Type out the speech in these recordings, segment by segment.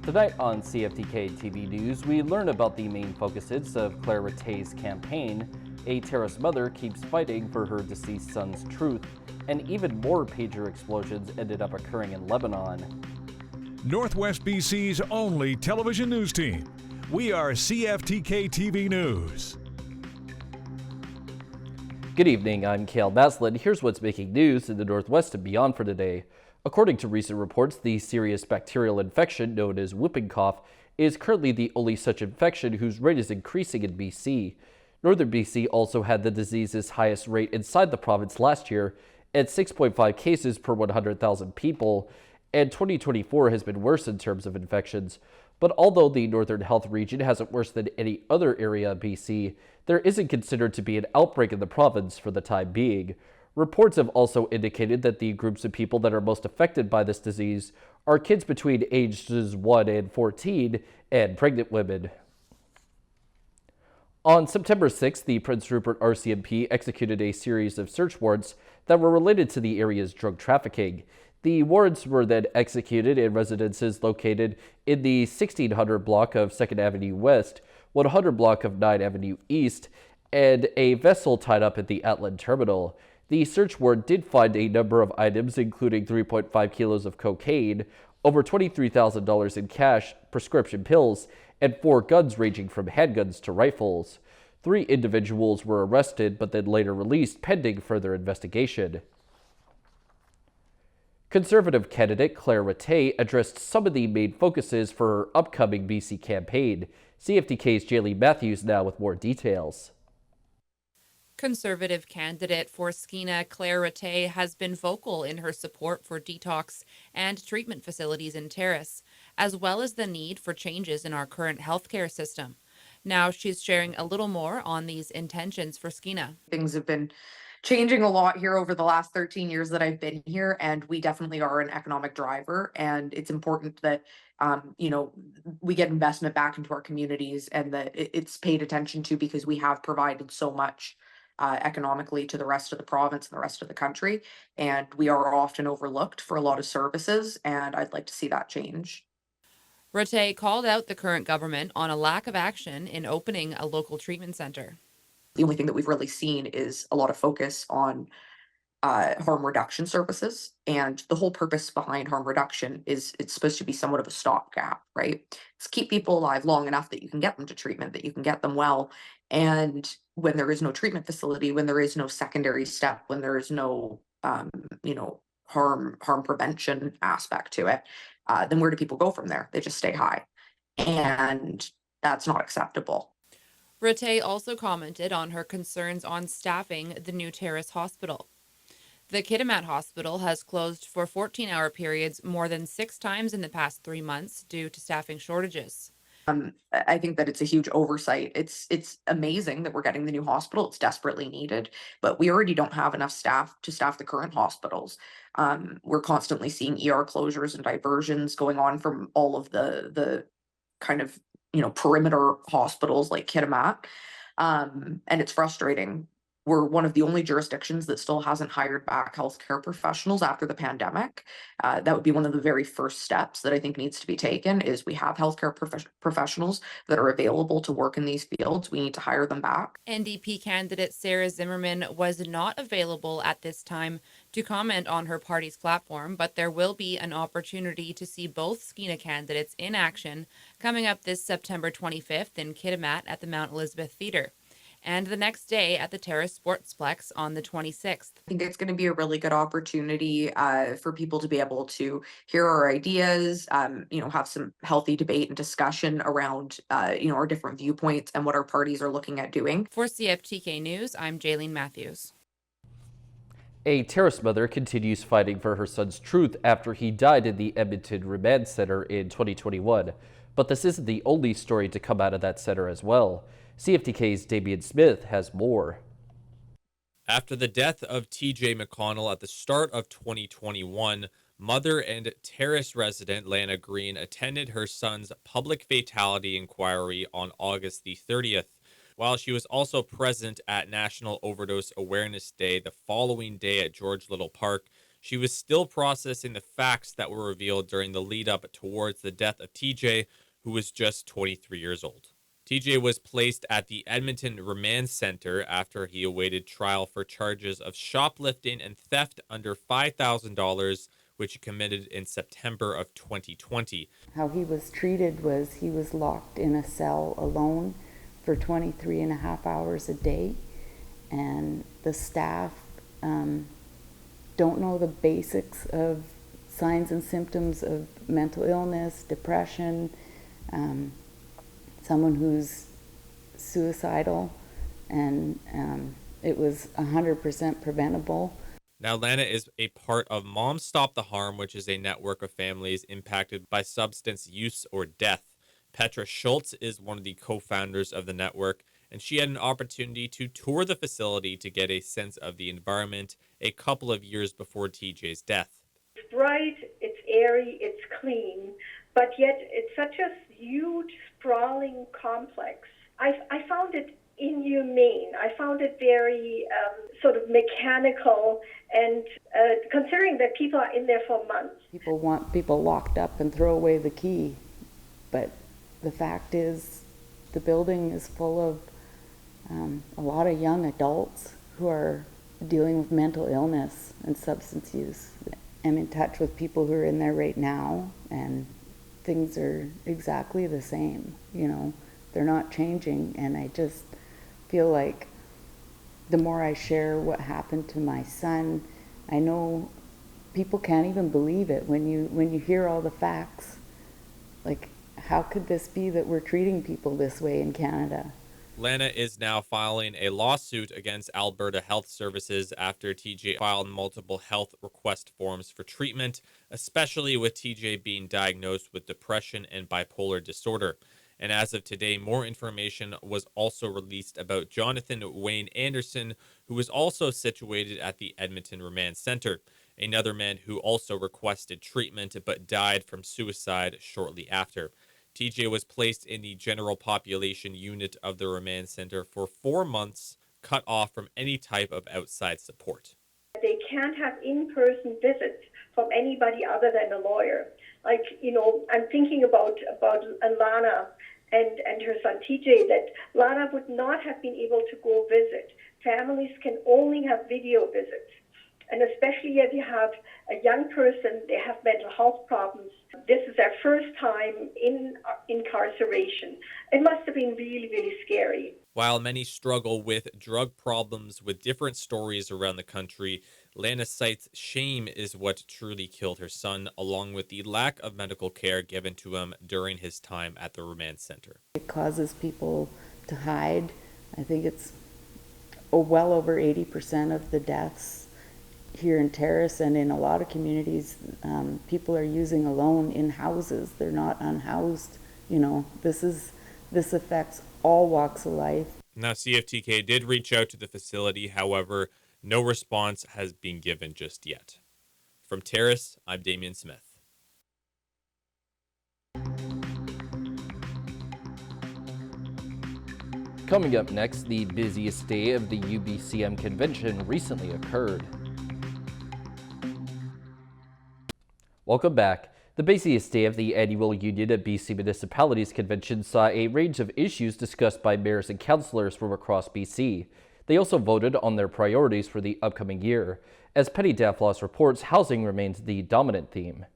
Tonight on CFTK-TV News, we learn about the main focuses of Clare R's campaign. A terrorist mother keeps fighting for her deceased son's truth, and even more pager explosions ended up occurring in Lebanon. Northwest BC's only television news team. We are CFTK-TV News. Good evening, I'm Cale Maslin. Here's what's making news in the Northwest and beyond for today. According to recent reports, the serious bacterial infection known as whooping cough is currently the only such infection whose rate is increasing in BC. Northern BC also had the disease's highest rate inside the province last year at 6.5 cases per 100,000 people, and 2024 has been worse in terms of infections. But although the Northern Health region hasn't worse than any other area of BC, there isn't considered to be an outbreak in the province for the time being. Reports have also indicated that the groups of people that are most affected by this disease are kids between ages 1 and 14 and pregnant women. On September 6th, the Prince Rupert RCMP executed a series of search warrants that were related to the area's drug trafficking. The warrants were then executed in residences located in the 1600 block of 2nd Avenue West, 100 block of 9 Avenue East, and a vessel tied up at the Atlan Terminal. The search warrant did find a number of items, including 3.5 kilos of cocaine, over $23,000 in cash, prescription pills, and 4 guns ranging from handguns to rifles. 3 individuals were arrested but then later released pending further investigation. Conservative candidate Clare R addressed some of the main focuses for her upcoming BC campaign. CFTK's Jaylene Matthews now with more details. Conservative candidate for Skeena Clare R has been vocal in her support for detox and treatment facilities in Terrace, as well as the need for changes in our current healthcare system. Now she's sharing a little more on these intentions for Skeena. Things have been changing a lot here over the last 13 years that I've been here, and we definitely are an economic driver, and it's important that we get investment back into our communities and that it's paid attention to, because we have provided so much economically to the rest of the province and the rest of the country, and we are often overlooked for a lot of services, and I'd like to see that change. R called out the current government on a lack of action in opening a local treatment center. The only thing that we've really seen is a lot of focus on harm reduction services, and the whole purpose behind harm reduction is it's supposed to be somewhat of a stopgap, right? It's keep people alive long enough that you can get them to treatment, that you can get them well. And when there is no treatment facility, when there is no secondary step, when there is no harm prevention aspect to it, then where do people go from there? They just stay high, and that's not acceptable. R also commented on her concerns on staffing the new Terrace Hospital. The Kitimat Hospital has closed for 14-hour periods more than 6 times in the past 3 months due to staffing shortages. I think that it's a huge oversight. It's amazing that we're getting the new hospital. It's desperately needed, but we already don't have enough staff to staff the current hospitals. We're constantly seeing ER closures and diversions going on from all of the kind of perimeter hospitals like Kitimat, and it's frustrating. We're one of the only jurisdictions that still hasn't hired back healthcare professionals after the pandemic. That would be one of the very first steps that I think needs to be taken, is we have healthcare professionals that are available to work in these fields. We need to hire them back. NDP candidate Sarah Zimmerman was not available at this time to comment on her party's platform, but there will be an opportunity to see both Skeena candidates in action coming up this September 25th in Kitimat at the Mount Elizabeth Theatre, and the next day at the Terrace Sportsplex on the 26th. I think it's going to be a really good opportunity for people to be able to hear our ideas, have some healthy debate and discussion around, our different viewpoints and what our parties are looking at doing. For CFTK News, I'm Jaylene Matthews. A Terrace mother continues fighting for her son's truth after he died in the Edmonton Remand Center in 2021. But this isn't the only story to come out of that center as well. CFTK's Damian Smith has more. After the death of TJ McConnell at the start of 2021, mother and Terrace resident Lana Green attended her son's public fatality inquiry on August the 30th. While she was also present at National Overdose Awareness Day the following day at George Little Park, she was still processing the facts that were revealed during the lead up towards the death of TJ, who was just 23 years old. TJ was placed at the Edmonton Remand Center after he awaited trial for charges of shoplifting and theft under $5,000, which he committed in September of 2020. How he was treated was he was locked in a cell alone for 23 and a half hours a day, and the staff don't know the basics of signs and symptoms of mental illness, depression, someone who's suicidal, and it was 100% preventable. Now, Lana is a part of Moms Stop the Harm, which is a network of families impacted by substance use or death. Petra Schultz is one of the co-founders of the network, and she had an opportunity to tour the facility to get a sense of the environment a couple of years before TJ's death. It's bright, it's airy, it's clean, but yet it's such a huge, sprawling complex. I found it inhumane. I found it very sort of mechanical, and considering that people are in there for months. People want people locked up and throw away the key, but the fact is the building is full of a lot of young adults who are dealing with mental illness and substance use. I'm in touch with people who are in there right now, and things are exactly the same. You know, they're not changing, and I just feel like the more I share what happened to my son, I know people can't even believe it when you hear all the facts. Like, how could this be that we're treating people this way in Canada? Lana is now filing a lawsuit against Alberta Health Services after TJ filed multiple health request forms for treatment, especially with TJ being diagnosed with depression and bipolar disorder. And as of today, more information was also released about Jonathan Wayne Anderson, who was also situated at the Edmonton Remand Center, another man who also requested treatment but died from suicide shortly after. TJ was placed in the general population unit of the Remand Center for 4 months, cut off from any type of outside support. They can't have in-person visits from anybody other than a lawyer. Like, you know, I'm thinking about Lana and her son TJ, that Lana would not have been able to go visit. Families can only have video visits. And especially if you have a young person, they have mental health problems. This is their first time in incarceration. It must have been really, really scary. While many struggle with drug problems with different stories around the country, Lana cites shame is what truly killed her son, along with the lack of medical care given to him during his time at the Remand Center. It causes people to hide. I think it's well over 80% of the deaths here in Terrace and in a lot of communities, people are using alone in houses. They're not unhoused. You know, this affects all walks of life. Now, CFTK did reach out to the facility. However, no response has been given just yet. From Terrace, I'm Damian Smith. Coming up next, the busiest day of the UBCM Convention recently occurred. Welcome back. The busiest day of the annual Union of BC Municipalities Convention saw a range of issues discussed by mayors and councillors from across BC. They also voted on their priorities for the upcoming year. As Penny Daflos reports, housing remains the dominant theme.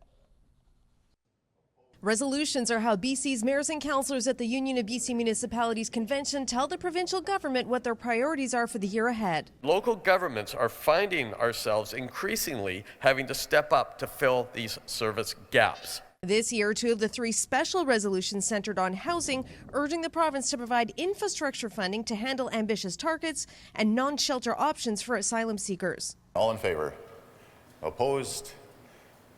Resolutions are how BC's mayors and councillors at the Union of BC Municipalities Convention tell the provincial government what their priorities are for the year ahead. Local governments are finding ourselves increasingly having to step up to fill these service gaps. This year, 2 of the 3 special resolutions centered on housing, urging the province to provide infrastructure funding to handle ambitious targets and non-shelter options for asylum seekers. All in favor? Opposed?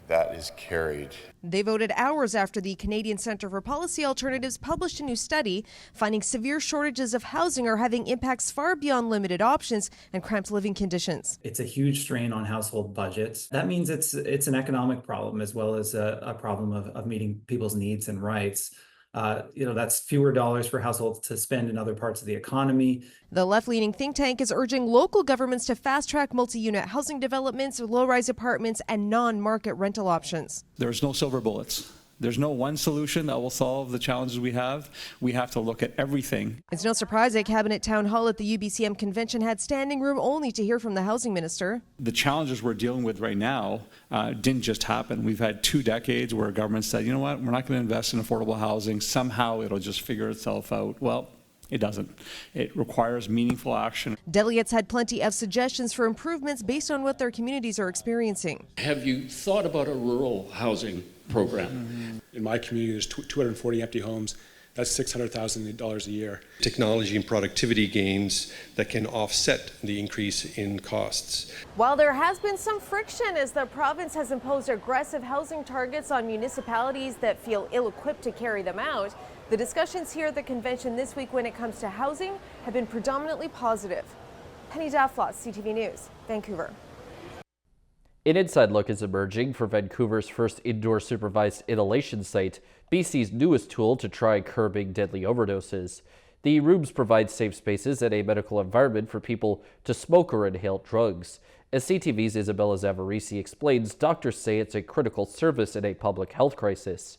That is carried. They voted hours after the Canadian Centre for Policy Alternatives published a new study finding severe shortages of housing are having impacts far beyond limited options and cramped living conditions. It's a huge strain on household budgets. That means it's an economic problem as well as a problem of meeting people's needs and rights. That's fewer dollars for households to spend in other parts of the economy. The left-leaning think tank is urging local governments to fast-track multi-unit housing developments, low-rise apartments, and non-market rental options. There's no silver bullets. There's no one solution that will solve the challenges we have. We have to look at everything. It's no surprise that Cabinet Town Hall at the UBCM Convention had standing room only to hear from the housing minister. The challenges we're dealing with right now didn't just happen. We've had 2 decades where government said, you know what, we're not going to invest in affordable housing. Somehow it'll just figure itself out. Well, it doesn't. It requires meaningful action. Delegates had plenty of suggestions for improvements based on what their communities are experiencing. Have you thought about a rural housing program? In my community, there's 240 empty homes. That's $600,000 a year. Technology and productivity gains that can offset the increase in costs. While there has been some friction as the province has imposed aggressive housing targets on municipalities that feel ill-equipped to carry them out, the discussions here at the convention this week when it comes to housing have been predominantly positive. Penny Daffloss, CTV News, Vancouver. An inside look is emerging for Vancouver's first indoor supervised inhalation site, BC's newest tool to try curbing deadly overdoses. The rooms provide safe spaces and a medical environment for people to smoke or inhale drugs. As CTV's Isabella Zavarisi explains, doctors say it's a critical service in a public health crisis.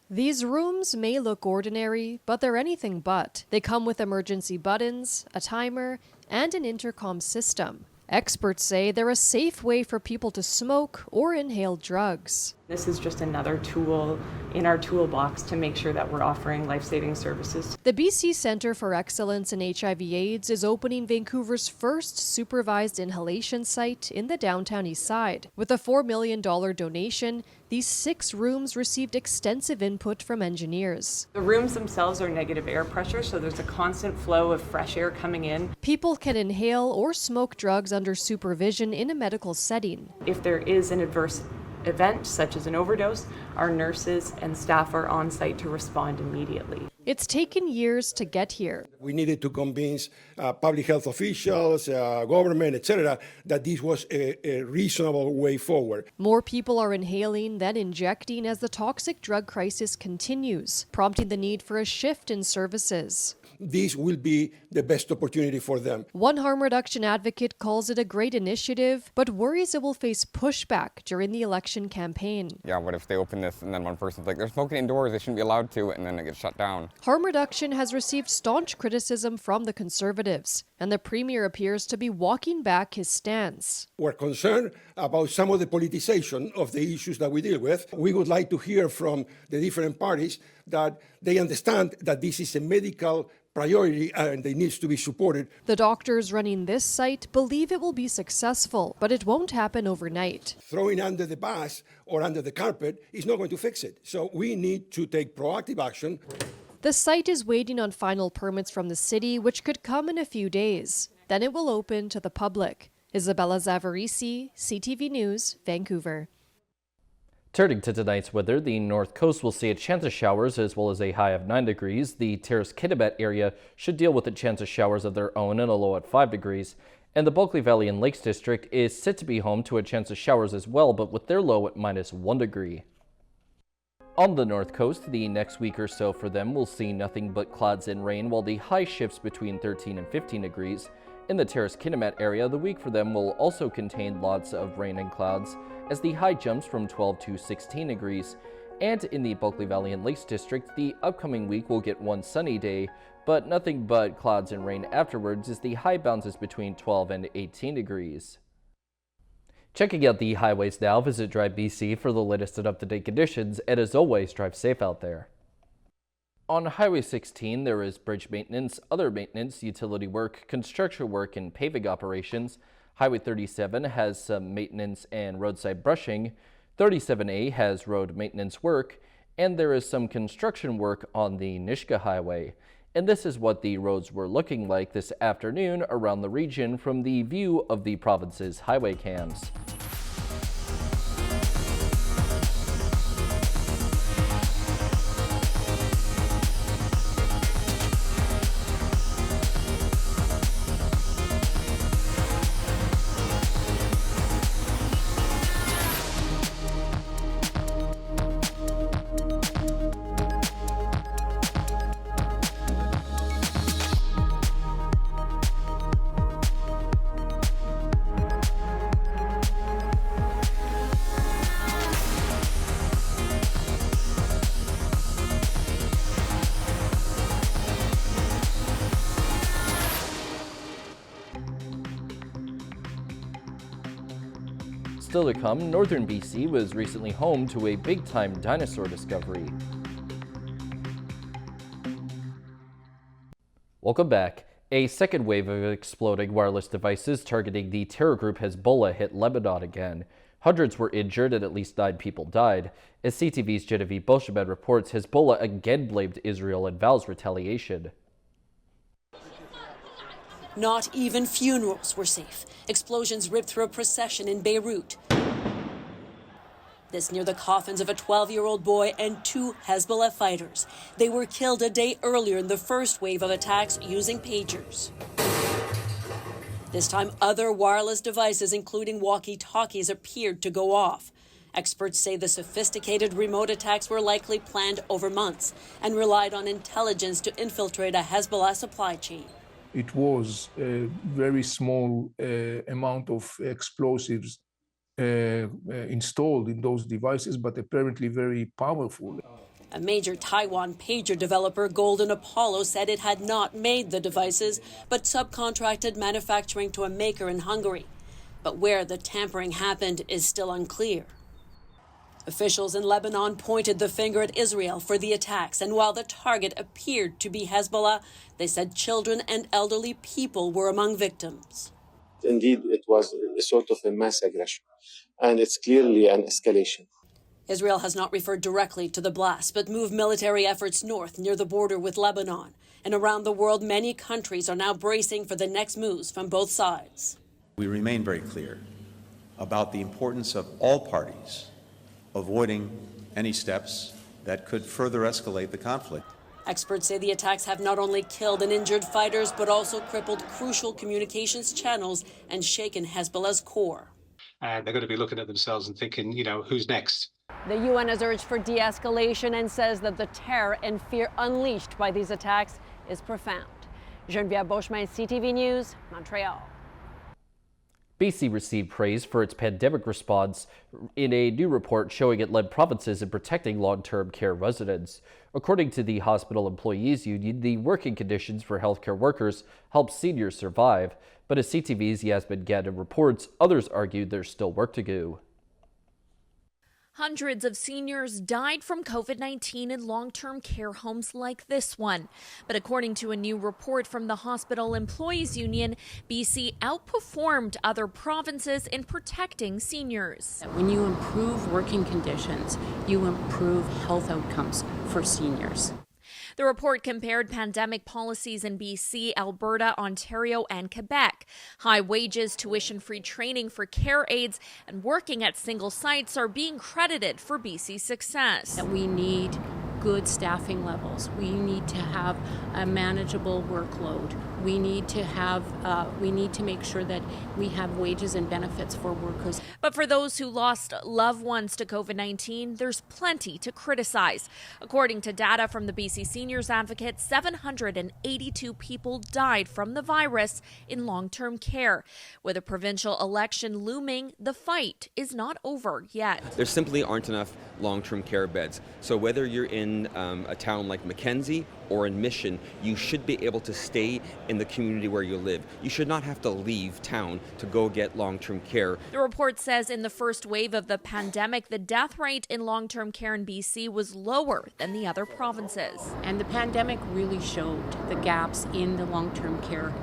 These rooms may look ordinary, but they're anything but. They come with emergency buttons, a timer, and an intercom system. Experts say they're a safe way for people to smoke or inhale drugs. This is just another tool in our toolbox to make sure that we're offering life-saving services. The BC Centre for Excellence in HIV/AIDS is opening Vancouver's first supervised inhalation site in the downtown east side. With a $4 million donation, these 6 rooms received extensive input from engineers. The rooms themselves are negative air pressure, so there's a constant flow of fresh air coming in. People can inhale or smoke drugs under supervision in a medical setting. If there is an adverse event, such as an overdose, our nurses and staff are on site to respond immediately. It's taken years to get here. We needed to convince public health officials, government, etc., that this was a reasonable way forward. More people are inhaling than injecting as the toxic drug crisis continues, prompting the need for a shift in services. This will be the best opportunity for them. One harm reduction advocate calls it a great initiative, but worries it will face pushback during the election campaign. Yeah, what if they open this and then one person's like, they're smoking indoors, they shouldn't be allowed to, and then it gets shut down. Harm reduction has received staunch criticism from the Conservatives, and the Premier appears to be walking back his stance. We're concerned about some of the politicization of the issues that we deal with. We would like to hear from the different parties that they understand that this is a medical priority and it needs to be supported. The doctors running this site believe it will be successful, but it won't happen overnight. Throwing under the bus or under the carpet is not going to fix it. So we need to take proactive action. The site is waiting on final permits from the city, which could come in a few days. Then it will open to the public. Isabella Zavarisi, CTV News, Vancouver. Turning to tonight's weather, the North Coast will see a chance of showers as well as a high of 9 degrees. The Terrace-Kitimat area should deal with a chance of showers of their own and a low at 5 degrees. And the Bulkley Valley and Lakes District is set to be home to a chance of showers as well, but with their low at -1 degree. On the North Coast, the next week or so for them will see nothing but clouds and rain, while the high shifts between 13 and 15 degrees. In the Terrace-Kitimat area, the week for them will also contain lots of rain and clouds, as the high jumps from 12 to 16 degrees. And in the Bulkley Valley and Lakes District, the upcoming week will get one sunny day, but nothing but clouds and rain afterwards as the high bounces between 12 and 18 degrees. Checking out the highways now, visit Drive BC for the latest and up-to-date conditions, and as always, drive safe out there. On Highway 16, there is bridge maintenance, other maintenance, utility work, construction work, and paving operations. Highway 37 has some maintenance and roadside brushing. 37A has road maintenance work, and there is some construction work on the Nisga'a Highway. And this is what the roads were looking like this afternoon around the region from the view of the province's highway cams. still to come, northern BC was recently home to a big-time dinosaur discovery. Welcome back. A second wave of exploding wireless devices targeting the terror group Hezbollah hit Lebanon again. Hundreds were injured and at least 9 people died. As CTV's Genevieve Bolsheman reports, Hezbollah again blamed Israel and vows retaliation. Not even funerals were safe. Explosions ripped through a procession in Beirut. This near the coffins of a 12-year-old boy and 2 Hezbollah fighters. They were killed a day earlier in the first wave of attacks using pagers. This time, other wireless devices, including walkie-talkies, appeared to go off. Experts say the sophisticated remote attacks were likely planned over months and relied on intelligence to infiltrate a Hezbollah supply chain. It was a very small amount of explosives installed in those devices, but apparently very powerful. A major Taiwan pager developer, Golden Apollo, said it had not made the devices, but subcontracted manufacturing to a maker in Hungary. But where the tampering happened is still unclear. Officials in Lebanon pointed the finger at Israel for the attacks, and while the target appeared to be Hezbollah, they said children and elderly people were among victims. Indeed, it was a sort of a mass aggression, and it's clearly an escalation. Israel has not referred directly to the blast, but moved military efforts north near the border with Lebanon. And around the world, many countries are now bracing for the next moves from both sides. We remain very clear about the importance of all parties avoiding any steps that could further escalate the conflict. Experts say the attacks have not only killed and injured fighters, but also crippled crucial communications channels and shaken Hezbollah's core. And they're going to be looking at themselves and thinking, who's next? The UN has urged for de-escalation and says that the terror and fear unleashed by these attacks is profound. Genevieve Bolsheman, CTV News, Montreal. BC received praise for its pandemic response in a new report showing it led provinces in protecting long-term care residents. According to the Hospital Employees Union, the working conditions for healthcare workers help seniors survive. But as CTV's Yasmin Gandhi reports, others argue there's still work to do. Hundreds of seniors died from COVID-19 in long-term care homes like this one. But according to a new report from the Hospital Employees Union, BC outperformed other provinces in protecting seniors. When you improve working conditions, you improve health outcomes for seniors. The report compared pandemic policies in BC, Alberta, Ontario, and Quebec. High wages, tuition-free training for care aides, and working at single sites are being credited for BC's success. We need good staffing levels. We need to have a manageable workload. We need to make sure that we have wages and benefits for workers. But for those who lost loved ones to COVID-19, there's plenty to criticize. According to data from the BC Seniors Advocate, 782 people died from the virus in long-term care. With a provincial election looming, the fight is not over yet. There simply aren't enough long-term care beds. So whether you're in a town like Mackenzie or in Mission, you should be able to stay in the community where you live. You should not have to leave town to go get long-term care. The report says in the first wave of the pandemic, the death rate in long-term care in BC was lower than the other provinces. And the pandemic really showed the gaps in the long-term care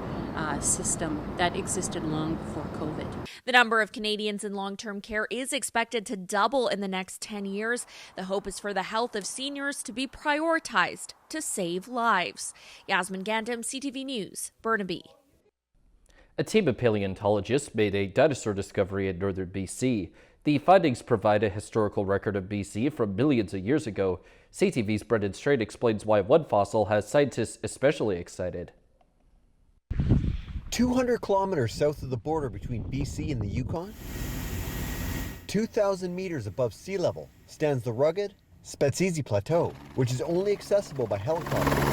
system that existed long before COVID. The number of Canadians in long-term care is expected to double in the next 10 years. The hope is for the health of seniors to be prioritized to save lives. Yasmin Gandhi, CTV News, Burnaby. A team of paleontologists made a dinosaur discovery in northern BC. The findings provide a historical record of BC from millions of years ago. CTV's Brendan Strait explains why one fossil has scientists especially excited. 200 kilometers south of the border between BC and the Yukon, 2,000 meters above sea level, stands the rugged Spetzizi Plateau, which is only accessible by helicopter.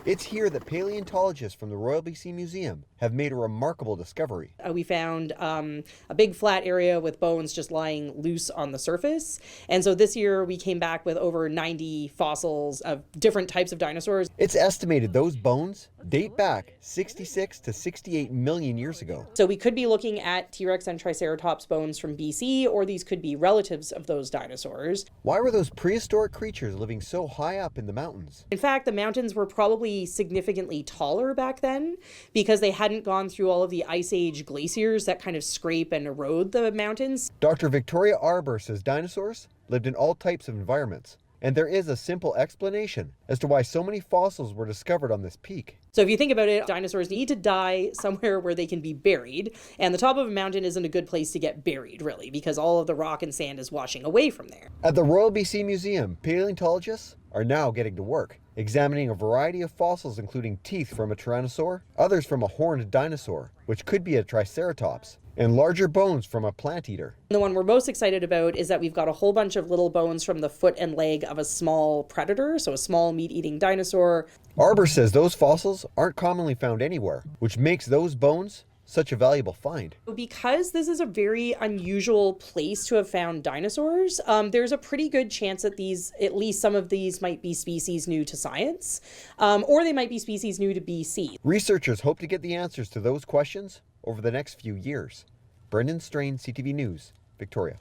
It's here that paleontologists from the Royal BC Museum have made a remarkable discovery. We found a big flat area with bones just lying loose on the surface. And so this year we came back with over 90 fossils of different types of dinosaurs. It's estimated those bones date back 66 to 68 million years ago. So we could be looking at T-Rex and Triceratops bones from BC, or these could be relatives of those dinosaurs. Why were those prehistoric creatures living so high up in the mountains? In fact, the mountains were probably significantly taller back then because they hadn't gone through all of the Ice Age glaciers that kind of scrape and erode the mountains. Dr. Victoria Arbour says dinosaurs lived in all types of environments. And there is a simple explanation as to why so many fossils were discovered on this peak. So if you think about it, dinosaurs need to die somewhere where they can be buried. And the top of a mountain isn't a good place to get buried, really, because all of the rock and sand is washing away from there. At the Royal BC Museum, paleontologists are now getting to work, examining a variety of fossils including teeth from a tyrannosaur, others from a horned dinosaur, which could be a triceratops, and larger bones from a plant eater. The one we're most excited about is that we've got a whole bunch of little bones from the foot and leg of a small predator, so a small meat-eating dinosaur. Arbour says those fossils aren't commonly found anywhere, which makes those bones such a valuable find. Because this is a very unusual place to have found dinosaurs, there's a pretty good chance that at least some of these might be species new to science, or they might be species new to BC. Researchers hope to get the answers to those questions over the next few years. Brendan Strain, CTV News, Victoria.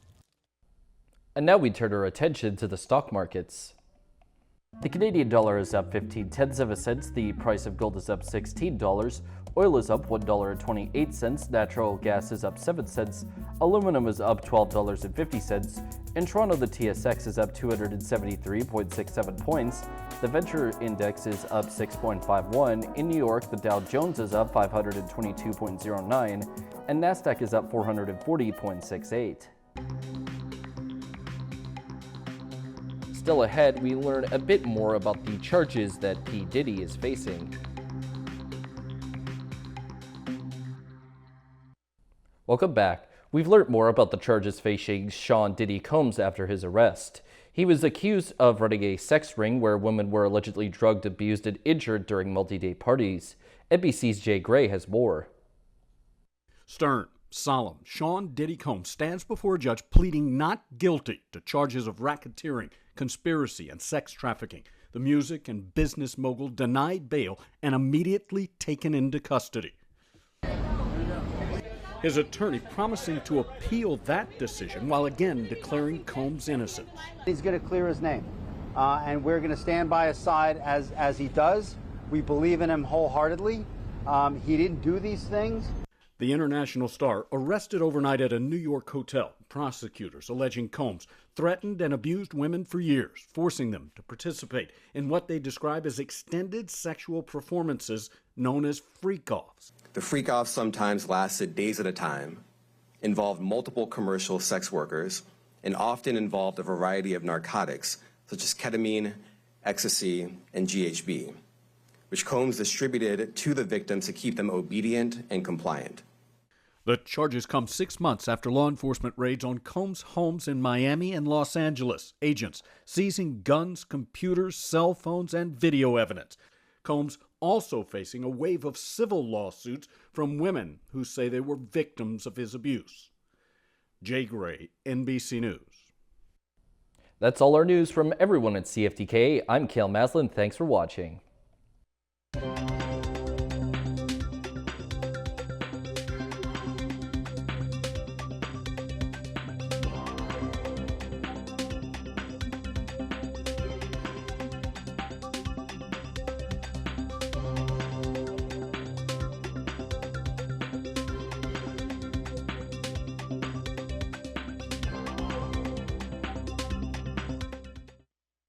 And now we turn our attention to the stock markets. The Canadian dollar is up 15/10 cents. The price of gold is up $16. Oil is up $1.28. Natural gas is up 7 cents. Aluminum is up $12.50. In Toronto, the TSX is up 273.67 points. The Venture Index is up 6.51. In New York, the Dow Jones is up 522.09. And NASDAQ is up 440.68. Still ahead, we learn a bit more about the charges that P. Diddy is facing. Welcome back. We've learned more about the charges facing Sean Diddy Combs after his arrest. He was accused of running a sex ring where women were allegedly drugged, abused, and injured during multi-day parties. NBC's Jay Gray has more. Stern, solemn, Sean Diddy Combs stands before a judge pleading not guilty to charges of racketeering, conspiracy, and sex trafficking. The music and business mogul denied bail and immediately taken into custody. His attorney promising to appeal that decision while again declaring Combs innocent. He's going to clear his name, and we're going to stand by his side as he does. We believe in him wholeheartedly. He didn't do these things. The international star arrested overnight at a New York hotel. Prosecutors alleging Combs threatened and abused women for years, forcing them to participate in what they describe as extended sexual performances known as freak-offs. The freak-offs sometimes lasted days at a time, involved multiple commercial sex workers, and often involved a variety of narcotics such as ketamine, ecstasy, and GHB, which Combs distributed to the victims to keep them obedient and compliant. The charges come 6 months after law enforcement raids on Combs' homes in Miami and Los Angeles. Agents seizing guns, computers, cell phones, and video evidence. Combs also facing a wave of civil lawsuits from women who say they were victims of his abuse. Jay Gray, NBC News. That's all our news from everyone at CFTK. I'm Cale Maslin. Thanks for watching.